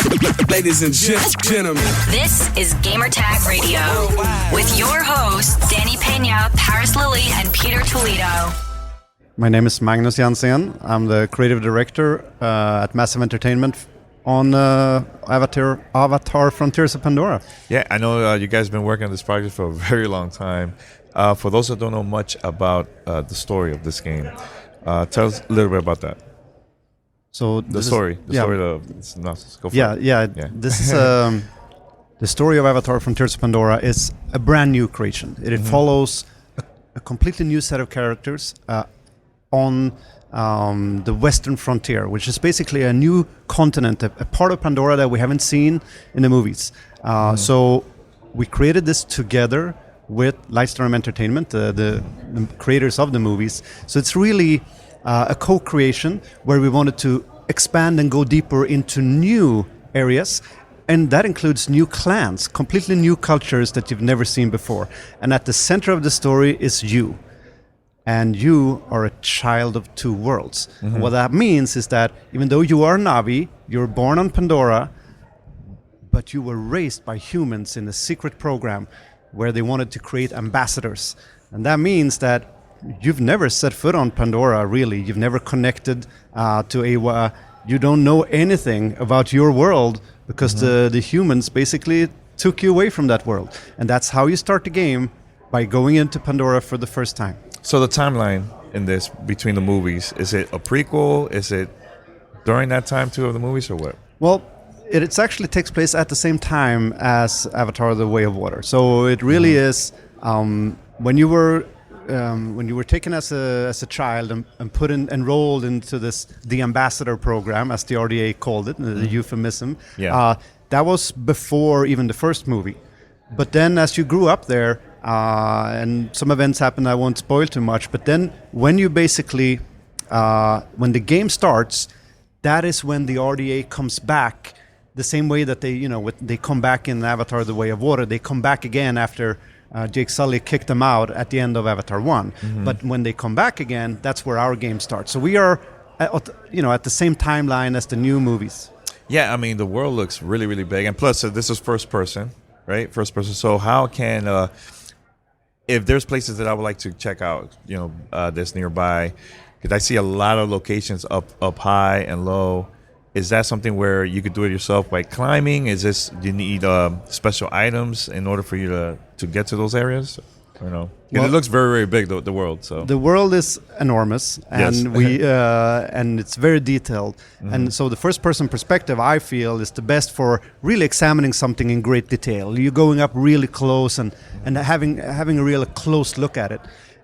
Ladies and gentlemen, This is Gamertag Radio with your hosts, Danny Pena, Paris Lilly, and Peter Toledo. My name is Magnus Jansén. I'm the creative director at Massive Entertainment on Avatar Frontiers of Pandora. Yeah, I know you guys have been working on this project for a very long time. For those that don't know much about the story of this game, tell us a little bit about that. So The story. Go for it. Yeah. This is the story of Avatar Frontiers of Pandora is a brand new creation. It follows a completely new set of characters on the western frontier, which is basically a new continent, a part of Pandora that we haven't seen in the movies. So we created this together with Lightstorm Entertainment, the creators of the movies. So it's really a co-creation where we wanted to expand and go deeper into new areas, and that includes new clans, completely new cultures that you've never seen before. And at the center of the story is you. And you are a child of two worlds. And what that means is that even though you are Na'vi, you're born on Pandora, but you were raised by humans in a secret program where they wanted to create ambassadors. And that means that you've never set foot on Pandora, really. You've never connected to Awa. You don't know anything about your world because the humans basically took you away from that world. And that's how you start the game, by going into Pandora for the first time. So the timeline in this between the movies, is it a prequel? Is it during that time too of the movies or what? Well, it actually takes place at the same time as Avatar: The Way of Water. So it really is when you were taken as a child and enrolled into the ambassador program, as the RDA called it, the euphemism. Yeah. That was before even the first movie. But then as you grew up there, and some events happened, I won't spoil too much, but then when you basically, when the game starts, that is when the RDA comes back, the same way that they come back in Avatar: The Way of Water. They come back again after Jake Sully kicked them out at the end of Avatar 1. But when they come back again, that's where our game starts. So we are at the same timeline as the new movies. Yeah, I mean, the world looks really, really big. And plus, this is first person, right? First person. So how can... if there's places that I would like to check out, that's nearby, because I see a lot of locations up high and low. Is that something where you could do it yourself by climbing? Do you need special items in order for you to get to those areas? Or no? Well, it looks very, very big, the world. So the world is enormous, and and it's very detailed. And so the first-person perspective, I feel, is the best for really examining something in great detail. You're going up really close and having a real close look at it.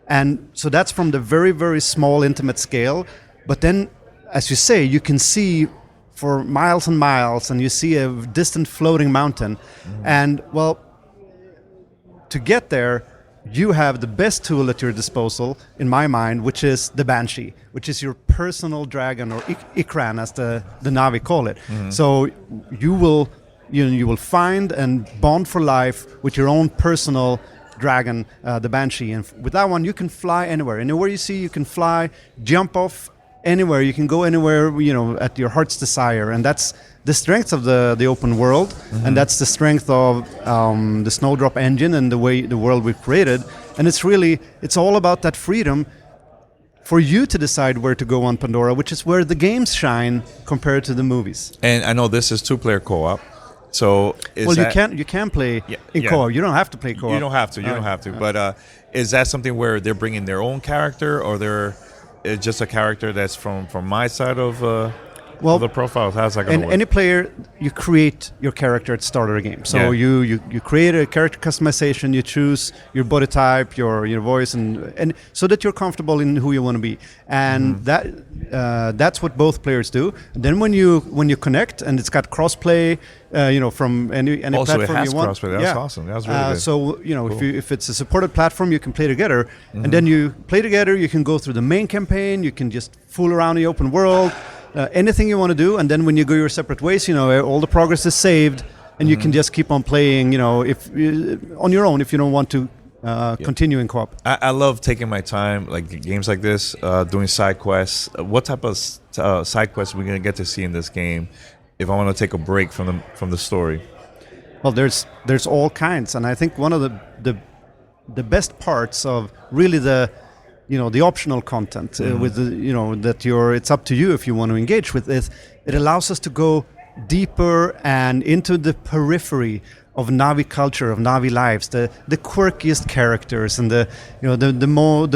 And so that's from the very, very small, intimate scale. But then, as you say, you can see for miles and miles, and you see a distant floating mountain. And, well, to get there, you have the best tool at your disposal, in my mind, which is the Banshee, which is your personal dragon, or Ikran, as the Na'vi call it. So you will find and bond for life with your own personal dragon, the Banshee. And with that one, you can fly anywhere. Anywhere you see, you can fly, jump off anywhere. You can go anywhere, at your heart's desire. And that's the strength of the open world, and that's the strength of the Snowdrop engine and the world we've created. And it's all about that freedom for you to decide where to go on Pandora, which is where the games shine compared to the movies. And I know this is 2-player co-op. So you can play in co-op. You don't have to play co-op. You don't have to. But is that something where they're bringing their own character, or they're just a character that's from my side of the profiles? How's that going to work? Any player, you create your character at the start of the game. So you create a character customization. You choose your body type, your voice, and so that you're comfortable in who you want to be. And that's what both players do. And then when you connect, and it's got crossplay, from any also, platform it has you want. crossplay. That's awesome. That was really good. So cool. if it's a supported platform, you can play together, and then you play together. You can go through the main campaign. You can just fool around the open world. Anything you want to do, and then when you go your separate ways, all the progress is saved, and you can just keep on playing, if on your own if you don't want to continue in co-op. I love taking my time, like games like this, doing side quests. What type of side quests are we gonna get to see in this game? if I want to take a break from the story? Well, there's all kinds, and I think one of the best parts of really the optional content with it's up to you if you want to engage with this. It allows us to go deeper and into the periphery of Navi culture, of Navi lives, the quirkiest characters and the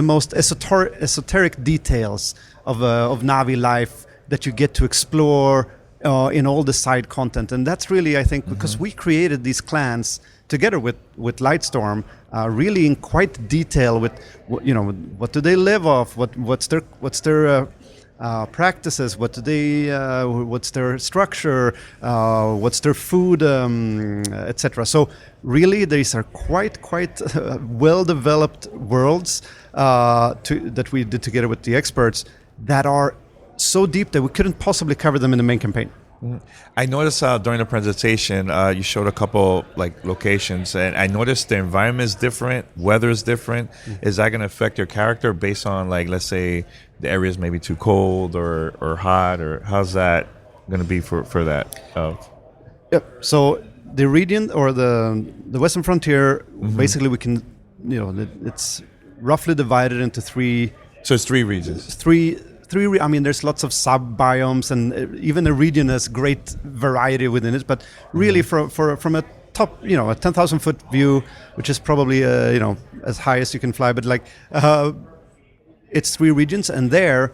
most esoteric details of Navi life that you get to explore in all the side content. And that's really, I think, because we created these clans together with Lightstorm, really in quite detail with what do they live off, what's their practices, what's their structure, what's their food, etc. So really, these are quite well-developed worlds that we did together with the experts that are so deep that we couldn't possibly cover them in the main campaign. I noticed during the presentation you showed a couple locations, and I noticed the environment is different, weather is different. Is that going to affect your character based on, let's say the area is maybe too cold or hot, or how's that going to be for that? Yep. So the region or the Western Frontier, basically we can, it's roughly divided into three. So it's 3 regions. I mean, there's lots of sub-biomes, and even the region has great variety within it. But really, from a top, a 10,000-foot view, which is probably, as high as you can fly, but it's 3 regions. And there,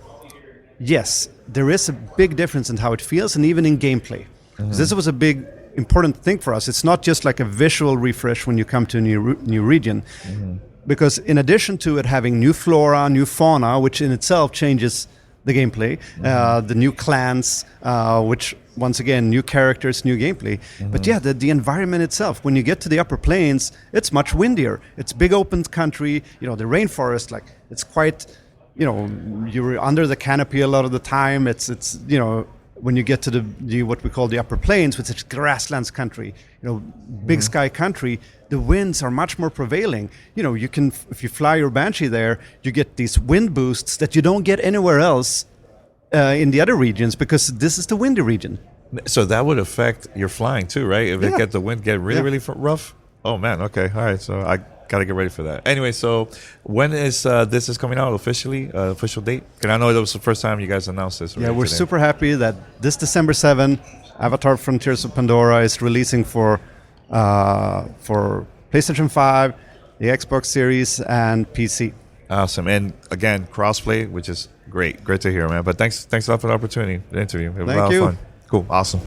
yes, there is a big difference in how it feels and even in gameplay. This was a big, important thing for us. It's not just like a visual refresh when you come to a new region. Because in addition to it having new flora, new fauna, which in itself changes the gameplay, the new clans, which once again, new characters, new gameplay. But yeah, the environment itself, when you get to the upper plains, it's much windier. It's big open country, the rainforest, it's quite, you're under the canopy a lot of the time. It's when you get to the what we call the upper plains, which is grasslands country, big sky country, the winds are much more prevailing. You can, if you fly your Banshee there, you get these wind boosts that you don't get anywhere else in the other regions, because this is the windy region. So that would affect your flying too, right? If the wind get really rough. Oh man, okay, all right. So I gotta get ready for that. Anyway, so when is this is coming out officially? Official date? Because I know that was the first time you guys announced this. Yeah, we're super happy that this December 7, Avatar: Frontiers of Pandora is releasing for PlayStation 5, the Xbox Series, and PC. Awesome, and again, crossplay, which is great to hear, man. But thanks a lot for the opportunity, the interview. It was a lot of fun. Cool, awesome.